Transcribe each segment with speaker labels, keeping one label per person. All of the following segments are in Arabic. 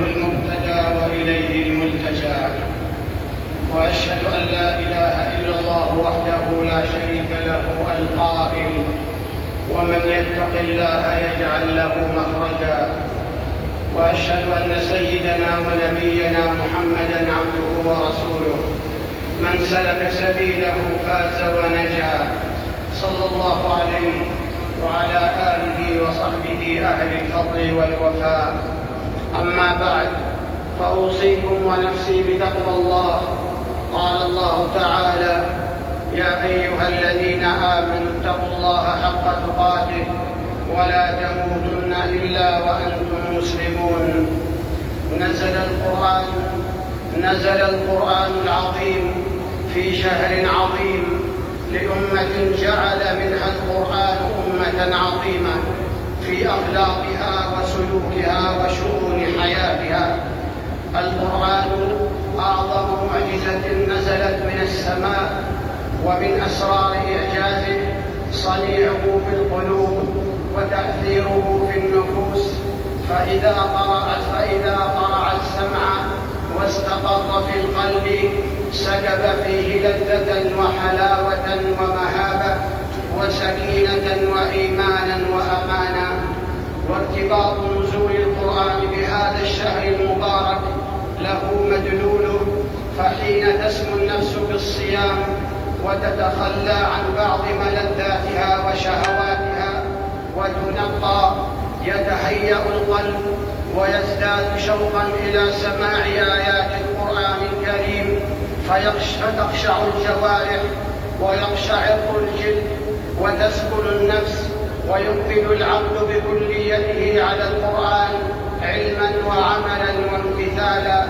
Speaker 1: المبتدى وإليه الملتجى، وأشهد أن لا إله إلا الله وحده لا شريك له القائل: ومن يتق الله يجعل له مخرجا. وأشهد أن سيدنا ونبينا محمدًا عبده ورسوله، من سلك سبيله فاز ونجا، صلى الله عليه وعلى آله وصحبه أهل الفضل والوفاء. أما بعد، فأوصيكم ونفسي بتقوى الله. قال الله تعالى: يا أيها الذين آمنوا اتقوا الله حق تقاته ولا تموتن إلا وأنتم مسلمون. نزل القرآن العظيم في شهر عظيم لأمة جعل منها القرآن أمة عظيمة في أخلاقها وسلوكها وشؤون حياتها. القرآن أعظم معجزة نزلت من السماء، ومن أسرار إعجازه صنيعه في القلوب وتأثيره في النفوس. فإذا قرع السمع واستقر في القلب سكب فيه لذة وحلاوة ومهابة وسكينة وإيمانا وأمانا. وارتباط نزول القرآن بهذا الشهر المبارك له مدلوله، فحين تسمو النفس بالصيام وتتخلى عن بعض ملذاتها وشهواتها وتنقى، يتهيأ القلب ويزداد شوقا إلى سماع آيات القرآن الكريم، فتخشع الجوارح ويقشعر الجلد وتسكن النفس، ويقبل العبد بكليته على القرآن علما وعملا وامتثالا.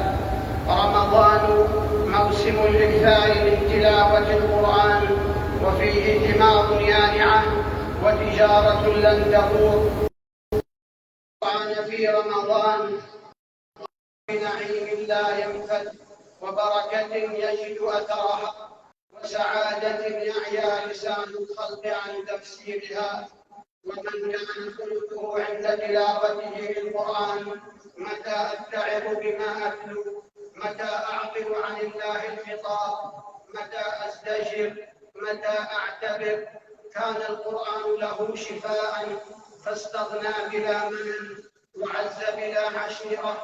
Speaker 1: رمضان موسم الإكثار من تلاوة القرآن، وفيه ثمار يانعة وتجارة لن تبور. القرآن في رمضان بنعيم لا ينفد، وبركة يجد أثرها، وسعادة يعيا لسان الخلق عن تفسيرها. ومن كان خلقه عند تلاوته للقرآن: متى أتعظ بما أتلو، متى أعقل عن الله الخطاب، متى أزدجر، متى أعتبر. كان القرآن له شفاء، فاستغنى بلا منن، وعز بلا عشيرة،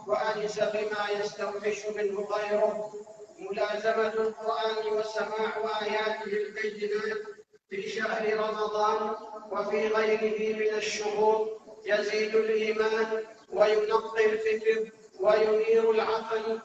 Speaker 1: وأنس بما يستوحش منه غيره. ملازمة القرآن وسماع آياته البينات في شهر رمضان وفي غيره من الشهور يزيد الإيمان وينقي الفكر وينير العقل